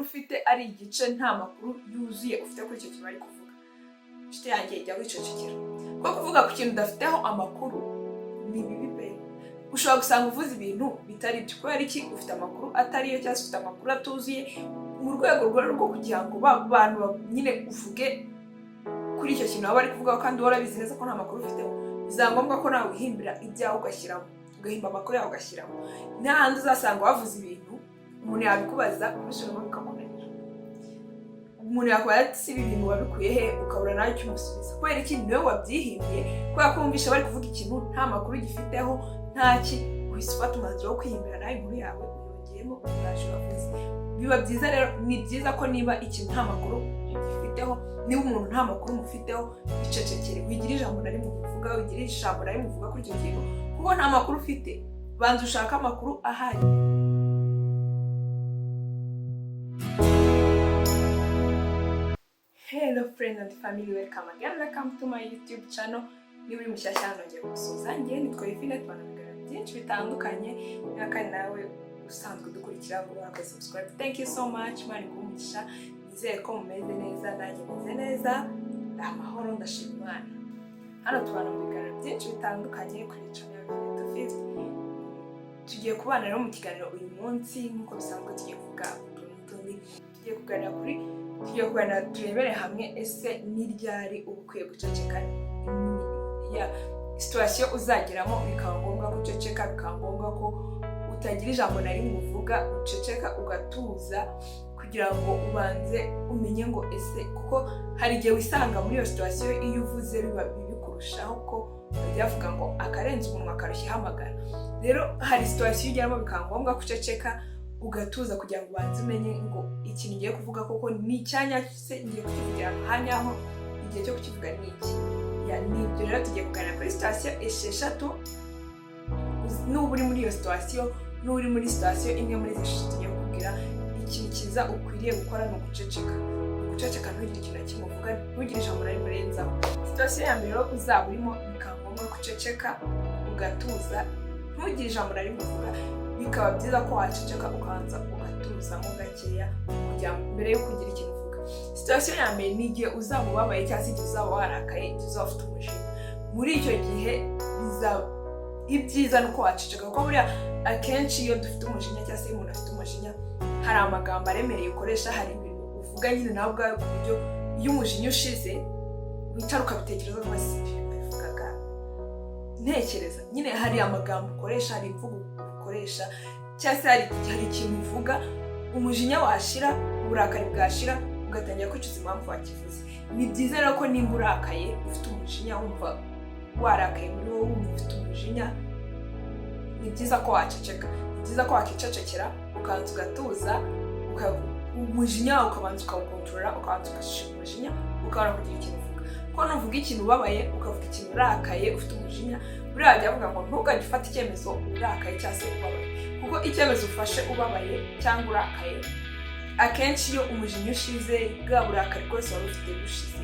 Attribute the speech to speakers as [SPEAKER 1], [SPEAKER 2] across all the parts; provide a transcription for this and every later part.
[SPEAKER 1] ufite ari igice nta makuru yuzuye ufite kuri icyo kintu bari kuvuga, inshuti yanjye jya wicecekera. Kuko kuvuga ku kintu udafiteho amakuru ni bibi pe. Ushobora gusanga uvuze ibintu bitari byo kubera iki ufite amakuru atariyo cyangwa ufite amakuru atuzuye mu rwego rwo kugira ngo bantu nyine uvuge kuri icyo kintu baba bari kuvugaho kandi warabizi neza ko nta makuru ufiteho. Bizaba ngombwa ko nawe wihimbira ibyawe ugashyiramo, ugahimba amakuru yawe ugashyiramo. N'ahandi uzasanga wavuze ibintu umuntu yabikubaza kubisubiramo bikamunanira. Umuntu yakubaza ati si ibi bintu wabikuye he, ukabura nawe icyo umusubiza kubera iki niwe wabyihimbiye, kubera ko wumvisha bari kuvuga ikintu nta makuru gifiteho ntaki, uhise ufata umwanzuro wo kwihimbira nawe inkuru yawe uyongeyemo uraje uravuze. Biba byiza rero, ni byiza ko niba ikintu nta makuru gifiteho, niba umuntu nta makuru mufiteho, bicecekere, wigire ijambo na rimwe uvuga, wigire ijambo na rimwe uvuga kuri icyo kintu kuko nta makuru ufite. Banza ushaka amakuru ahari. Hello friends and family, welcome again, welcome to my YouTube channel. Niba uri mushyashya hano ngiye gusuhuza, njye nitwa Yvette, twanabigana byinshi bitandukanye, kandi nawe usanzwe dukurikira ngo waka subscribe. Thank you so much, mani kumugisha, nizere ko mumeze neza, nanjye meze neza, amahoro ndashima Imana. Hano twanabigana byinshi bitandukanye kuri channel ya Yvette. Tugiye kubana rero mu kiganiro uyu munsi nkuko bisanzwe tugiye kuvuga utundi, tugiye kuganira turebere hamwe ese n'iryari ubukwiye guceceka, ya situation uzageramo bikaba ngombwa guceceka, bikaba ngombwa ko utagira ijambo na rimwe uvuga, uceceka ugatuza kugira ngo ubanze umenye ngo ese, kuko hari igihe wisanga muri iyo situation iyo uvuze biba bibi kurushaho, ko byavuga ngo akarenza umunwa akarushya hamagara. Rero hari situation ugeramo bikaba ngombwa guceceka ugatuza kugira ngo ubanze umenye ngo ikintu ngiye kuvuga koko ni icyanya se ngiye kukivugira ahanya aho igihe cyo kukivuga ni iki. Nibyo rero tugiye kuganira kuri situation esheshatu, n'ubu uri muri iyo situation, n'uri muri situation imwe muri izo esheshatu tugiye kukubwira ikintu cyiza ukwiriye gukora ni uguceceka. Guceceka ntugire ikintu na kimwe uvuga, ntugire ijambo na rimwe urenzaho. Situation ya mbere rero uzaba urimo bikaba ngombwa guceceka ugatuza, ntugire ijambo na rimwe uvuga. Bikaba byiza ko waceceka ukanza ugatuzamo gakeya kugira ngo mbere yo kugira ikintu uvuga. Situation ya mbere ni igihe uzaba ubabaye cyangwa se igihe uzaba warakaye, igihe uzaba ufite umujinya. Muri icyo gihe bizaba ibyiza nuko waceceka, kuko buriya akenshi iyo dufite umujinya cyangwa se umuntu afite umujinya hari amagambo aremereye ukoresha, hari ibintu uvuga nyine nawe ubwawe ku buryo iyo umujinya ushize wicara ukabitekereza ngo ese bivugaga ntekereza. Nyine hari amagambo ukoresha, hari imvugo ukoresha, cyangwa se hari ikintu uvuga, umujinya washira, uburakari bwashira, ugatangira kwicuza impamvu wakivuze. Ni byiza rero ko nimba urakaye ufite umujinya, wumva warakaye muri wowe, wumva ufite umujinya, ni byiza ko waceceka. Ni byiza ko wakicecekera ukanza ugatuza, umujinya ukabanza ukawukontorora, ukabanza ugashisha umujinya, ukabona kugira ikintu uvuga. Kuko nuvuga ikintu ubabaye ukavuga ikintu urakaye ufite umujinya, buriya wajya avuga ngo ntugajye ufata icyemezo urakaye cyangwa se ubabaye, kuko icyemezo ufashe ubabaye cyangwa urakaye, akenshi iyo umujinya ushize bwa burakari bwose wari ufite bushize,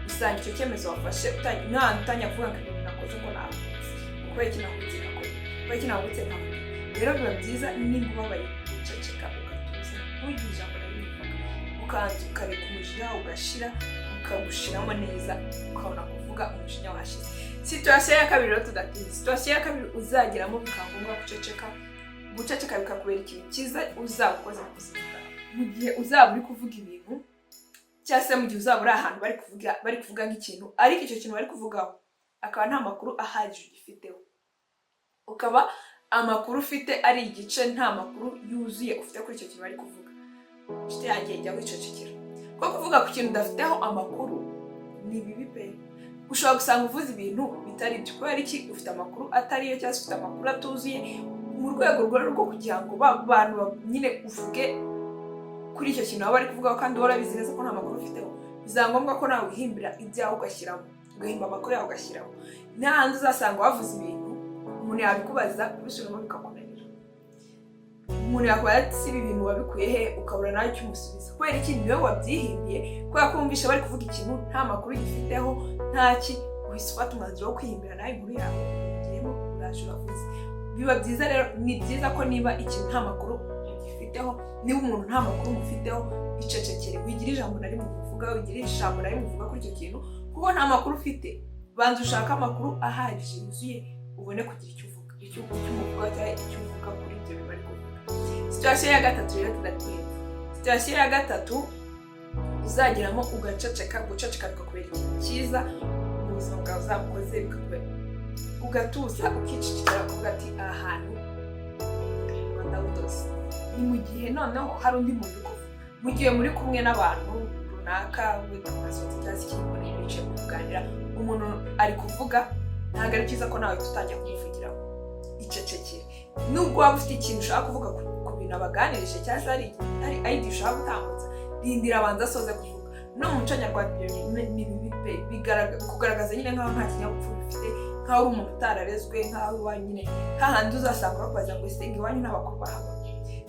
[SPEAKER 1] usanga icyo cyemezo wafashe utangiye kuvuga ngo ibintu nakoze ngo nabutse, kubera iki nahubutse nakora, kubera iki nahubutse nkavuga. Rero biba byiza nimba ubabaye uceceka ugatuza, ntugire ijambo na rimwe uvuga, ukanza ukareka umujinya ugashira, ukagushiramo neza, ukabona kuvuga umujinya washize. Situation ya kabiri rero tudatinze, situation ya kabiri uzageramo bikaba ngombwa guceceka. Guceceka bikakubera ikintu cyiza uzaba ukoze mu buzima bwawe. Mu gihe uzaba uri kuvuga ibintu cyangwa se mu gihe uzaba uri ahantu bari kuvuga nk'ikintu, ariko icyo kintu bari kuvugaho akaba nta makuru ahagije ugifiteho, ukaba amakuru ufite ari igice nta makuru yuzuye ufite kuri icyo kintu bari kuvuga, inshuti yanjye jya wicecekera. Kuko kuvuga ku kintu udafiteho amakuru ni bibi pe. Ushobora gusanga uvuze ibintu bitari byo kubera iki ufite amakuru atariyo cyangwa se ufite amakuru atuzuye, mu rwego rwo kugira ngo bantu nyine uvuge kuri icyo kintu baba bari kuvugaho kandi warabizi neza ko nta makuru ufiteho. Bizaba ngombwa ko nawe wihimbira ibyawe ugashyiramo, ugahimba amakuru yawe ugashyiramo. N'ahandi uzasanga wavuze ibintu umuntu yabikubaza kubisubiramo bikamunanira. Umuntu yakubaza ati si ibi bintu wabikuye he, ukabura nawe icyo umusubiza kubera iki niwe wabyihimbiye, kubera ko wumvisha bari kuvuga ikintu nta makuru gifiteho ntaki, uhise ufata umwanzuro wo kwihimbira nawe inkuru yawe ugiyemo uraje uravuze. Biba byiza rero, ni byiza ko niba ikintu nta makuru umufiteho, niba umuntu nta makuru umufiteho, icecekere, wigira ijambo na rimwe uvuga, wigira ijambo na rimwe uvuga kuri icyo kintu, kuko nta makuru ufite. Banza ushaka amakuru ahagije yuzuye ubone kugira icyo uvuga, icyo umuvuga cyangwa icyo uvuga kuri ibyo bintu bari kuvuga. Situation ya gatatu rero tudatinze. Situation ya gatatu uzageramo ugaceceka, guceceka bikakubera ikintu cyiza mu buzima bwawe uzabukoze, bikakubera ugatuza ukicecekera kuvuga ati aha hantu ndawudoze. Ni mu gihe noneho hari undi muntu kuvuga, mu gihe muri kumwe n'abantu runaka wenda mu masozi cyangwa se ikindi kintu bicaye kuganira, umuntu ari kuvuga, ntabwo ari byiza ko nawe tutangira kumuvugiraho. Icecekere. Nubwo waba ufite ikintu ushaka kuvuga ku bintu abaganirije cyangwa se hari idea ushaka gutambutsa, rindira abanza asoze kuvuga. No mu muco nyarwanda ni bibi pe, kugaragaza nyine nk'aho nta kinyabupfura ufite, nk'aho uri umuntu utararezwe, nk'aho iwanyu nyine hahandi uzasanga bakubaza ngo ese iwanyu n'abakuru bahaba.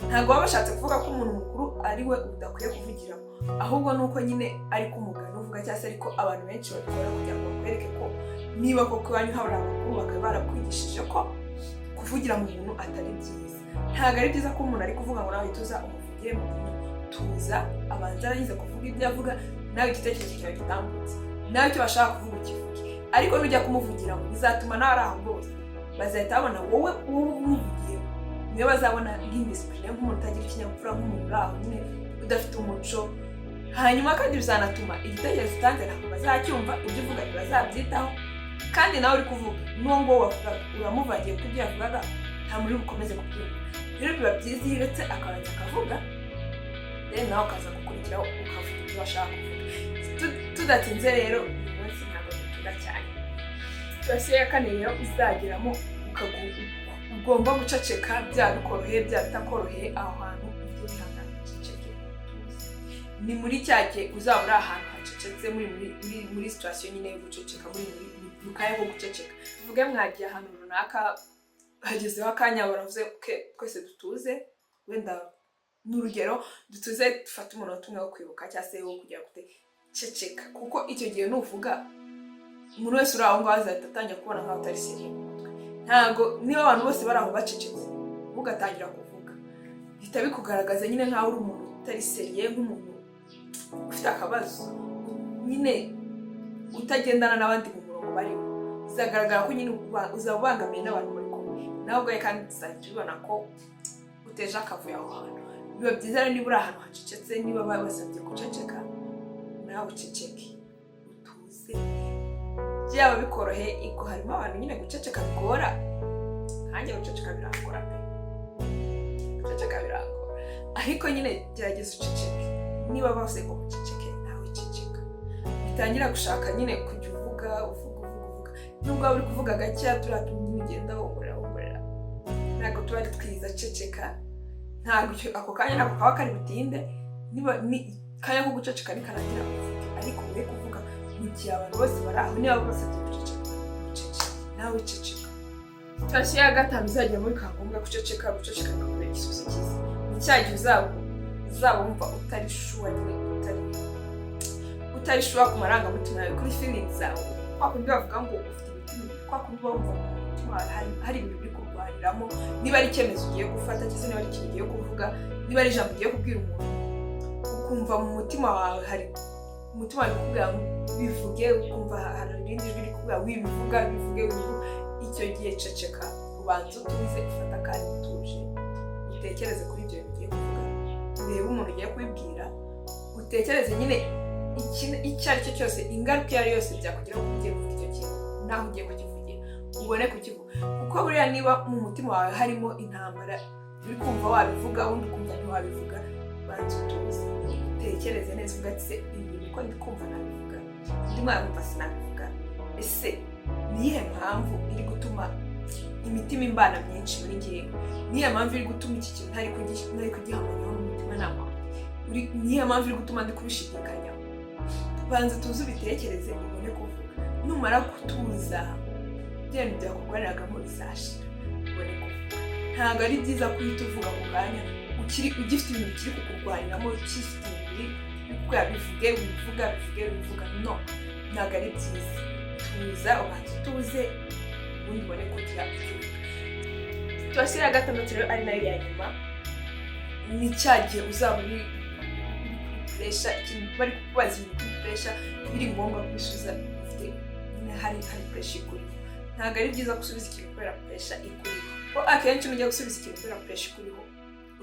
[SPEAKER 1] Ntabwo baba bashatse kuvuga ko umuntu mukuru ari we udakwiye kuvugiramo, ahubwo ni uko nyine ari ko umugani uvuga cyangwa se ariko abantu benshi babikora kugira ngo bakwereke ko niba koko iwanyu habura abakuru bakaba barakwigishije ko kuvugira mu muntu atari byiza. Ntabwo ari byiza ko umuntu ari kuvuga ngo nawe tuza umuvugire mu muntu. Tuza abanza aragize kuvuga ibyo avuga, nawe igitekerezo cyawe gitambutse, nawe icyo bashaka kuvuga ukivuge. Ariko nujya kumuvugira ngo bizatuma nawe ari aho rwose bazahita babona wowe umuvugiye, niyo bazabona nk'indisipurine, nk'umuntu utagira ikinyabupfura, nk'umuntu uri aho nyine udafite umuco. Hanyuma kandi bizanatuma igitekerezo utanze ntabwo bazacyumva, ibyo uvuga ntibazabyitaho, kandi nawe uri kuvuga n'uwo ngo wavugaga uramuvangiye kuko ibyo yavugaga nta muri bukomeze kubyumva. Rero biba byiza iyo uretse akabanza akavuga, rero nawe ukaza gukurikiraho ukavuga ibyo bashaka kuvuga. Tudatinze rero uyu munsi ntabwo dukunda cyane. Situation ya kane rero uzageramo ugomba guceceka, byaba bikoroheye byaba bitakoroheye, aho hantu ujye wihangana uceceke. Ni muri cyake uzaba uri ahantu hacecetse, muri situation nyine yo guceceka, mu kanya ko guceceka. Tuvuge mwagiye ahantu runaka, hagezeho akanya baravuze twese dutuze, wenda n'urugero dutuze dufate umunota umwe wo kwibuka cyangwa se wo kugira gute, ceceka. Kuko icyo gihe nuvuga umuntu wese uri aho ngaho azahita atangira kubona nkaho utari seriye mu mutwe. Ntabwo niba abantu bose bari aho bacecetse ugatangira kuvuga, bihita bikugaragaza nyine nkaho uri umuntu utari seriye, nk'umuntu ufite akabazo nyine utagendana n'abandi mu murongo barimo. Bizagaragara ko nyine uzaba ubangamiye n'abantu muri kumwe, nawe ubwawe kandi uzahita ubibona ko uteje akavuyo aho hantu. Biba byiza rero niba uri ahantu hacecetse, niba basabye guceceka nawe uceceke, utuze. Byaba bikoroheye, iko harimo abantu nyine guceceka bigora, nanjye guceceka birangora pe, guceceka birangora, ariko nyine gerageza uceceke. Niba bose ngo uceceke nawe uceceka, bitangira gushaka nyine kujya uvuga nubwo waba uri kuvuga gakeya, turiya nyine ugenda wongorera, ntabwo tuba ari twiza. Ceceka, ntabwo ako kanya ntabwo kaba kari butinde, niba ni kanya ko guceceka nikarangira kuvuga, ariko uri kuvuga mu gihe abantu bose bari aho, niba bose guceceka nawe uceceka. Situation ya gatanu uzajya muri kangombwa guceceka bikakubera igisubizo cyiza. Ni cya gihe uzaba wumva utari sure nyine, utari sure ku marangamutima yawe, kuri feelings zawe, kwa kundi bavuga ngo ufite imitima, kwa kundi bumva mu mutima hari ibintu biri kurwaniramo, niba ari icyemezo ugiye gufata cyangwa niba ari ikintu ugiye kuvuga, niba ari ijambo ugiye kubwira umuntu, ukumva mu mutima wawe hari umutima wawe ukubwira bivuge, ukumva hari irindi jwi rikubwira wibivuga, bivuge. Icyo gihe ceceka, ubanza utuze, ufata akanya utuje, utekereze kuri ibyo bintu ugiye kuvuga, urebe umuntu ugiye kubibwira, utekereze nyine icyo ari cyo cyose, ingaruka iyo ari yose byakugeraho ugiye kuvuga icyo kintu, naho ugiye kukivugira ubone kukivuga. Kuko buriya niba mu mutima wawe harimo intambara, uri kumva wabivuga, undi ukumva ntiwabivuga, banza utuze, utekereze neza, uvuga ati se ibi bintu ko ndi kumva nabivuga, undi mwana wumva sinabivuga, ese niyihe mpamvu iri gutuma imitima imbana myinshi muri njyewe? Niyihe mpamvu iri gutuma iki kintu ntari kugihamanyaho n'umutima nama? Niyihe mpamvu iri gutuma ndi kubishidikanyaho? Banza utuze ubitekereze, ubone kuvuga. Numara gutuza, bya bintu byakurwaniragamo bizashira, ubone kuvuga. Ntabwo ari byiza kuhita uvuga mu kanya ugifite ibintu kiri kukurwaniramo, ukifite ibintu biri kukubwira bivuge, wivuga, no, ntabwo ari byiza. Tuza, ubanza utuze, ubundi ubone kugira ikivuga. Situation ya gatandatu rero ari nayo ya nyuma, ni cyagiye uzaba uri pressure, ikintu bari kukubaza ibintu kuri pressure biri ngombwa kwisubiza ufite hari pressure ikuri. Ntabwo ari byiza gusubiza ikintu kubera pressure ikuri, ko akenshi ujya gusubiza ikintu kubera pressure ikuriho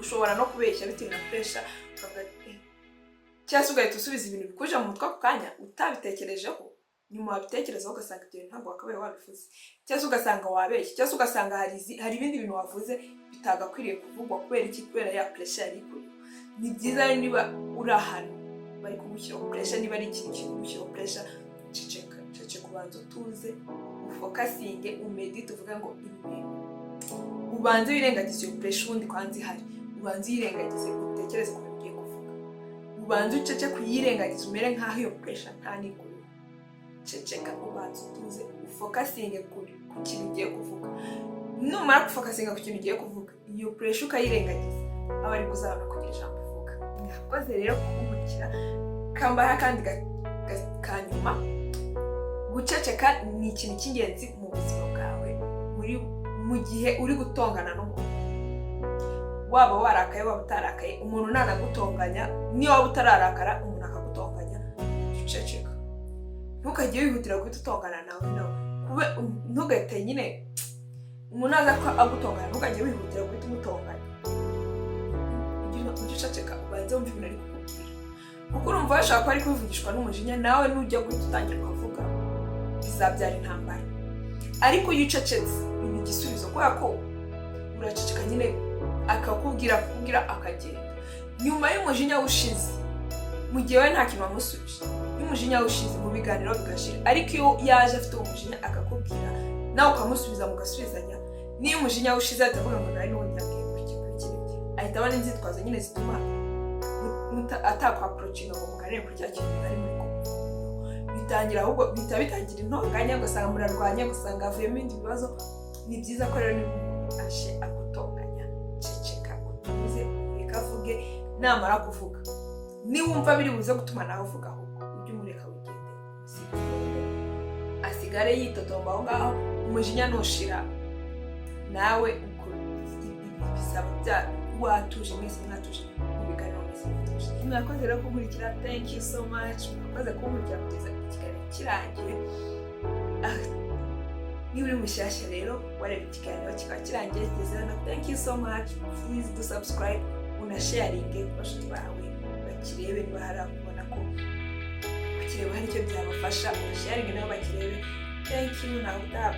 [SPEAKER 1] ushobora no kubeshya bitewe na pressure, ukavuga cyangwa ugahita usubiza ibintu bikuje mu mutwe ako kanya utabitekerejeho, nyuma wabitekerezaho ugasanga ibyo ntabwo wakabaye wabivuze, cyangwa ugasanga wabeshye, cyangwa ugasanga hari ibindi bintu wavuze bitagakwiriye kuvugwa kubera iki, kubera ya pressure yari ikuri. Ni byiza niba uri ahantu bari kugushyiraho pressure, niba ari ikintu kiri kugushyiraho pressure, ceceka ubanza utuze, ufokasinge, umedite, uvuga ngo ubanze wirengagize iyo pressure ubundi kwanza ihari, ubanze uyirengagize utekereze ku bintu ugiye kuvuga, ubanze ucece kuyirengagiza umere nk'aho iyo pressure nta nikuriho. Ceceka ubanza utuze, ufokasinge ku kintu ugiye kuvuga. Numara gufokasinga ku kintu ugiye kuvuga, iyo pressure ukayirengagiza, aba ari kuzabona kugira ijambo uvuga. Mwakoze rero kugukurikira, kambaye akandi kanyuma. Guceceka ni ikintu cy'ingenzi mu buzima bwawe mu gihe uri gutongana n'umuntu, waba warakaye waba utarakaye, umuntu nanagutonganya, niyo waba utararakara umuntu akagutonganya, uceceka. Ntukajye wihutira guhita utongana nawe, ntugahite nyine umuntu aza ko agutonganya, ntukajye wihutira guhita umutonganya. Ujye uceceka ubanze wumve ibintu ari kukubwira, kuko urumva washaka ko ari kubivugishwa n'umujinya, nawe nujya guhita utangira ukavuga bizabyara intambara. Ariko iyo ucecetse biba igisubizo, kubera ko uraceceka nyine akakubwira akagenda. Nyuma y'umujinya ushize, mu gihe we nta kintu wamusubije, y'umujinya ushize mu biganiro bigashira. Ariko iyo yaje afite umujinya akakubwira nawe ukamusubiza mugasubizanya, niyo umujinya ushize ahita avuga ngo nari n'ubundi yabwiye ku kintu, ahita abona inzitwazo nyine zituma atakwaprocinga ngo muganire kuri cya kintu ari muri kumwe. Bitangira ahubwo bihita bitangira intonganya, ugasanga murarwanya, ugasanga havuyemo ibindi bibazo. Ni byiza ko rero niba umuntu aje agutonganya, ceceka utuze, ureka avuge. Namara kuvuga, niwumva biri buze gutuma nawe uvuga, ahubwo ujye umureka wigende, asigare yitotomba aho ngaho. Umujinya nushira, nawe bisaba bya watuje, mwese mwatuje mu biganiro mwese mwatuje. Mwakoze rero kukurikira, thank you so much. Mwakoze kukurikira kugeza ikiganiro kirangiye. Niba uri mushyashya rero wareba ikiganiro kikaba kirangiye kigeze hano, thank you so much. Please do subscribe, unasharinge ku bashuti bawe bakirebe, niba hari abona ko kukireba hari icyo byabafasha, unasharinge nabo bakirebe. Thank you, nawe utaha.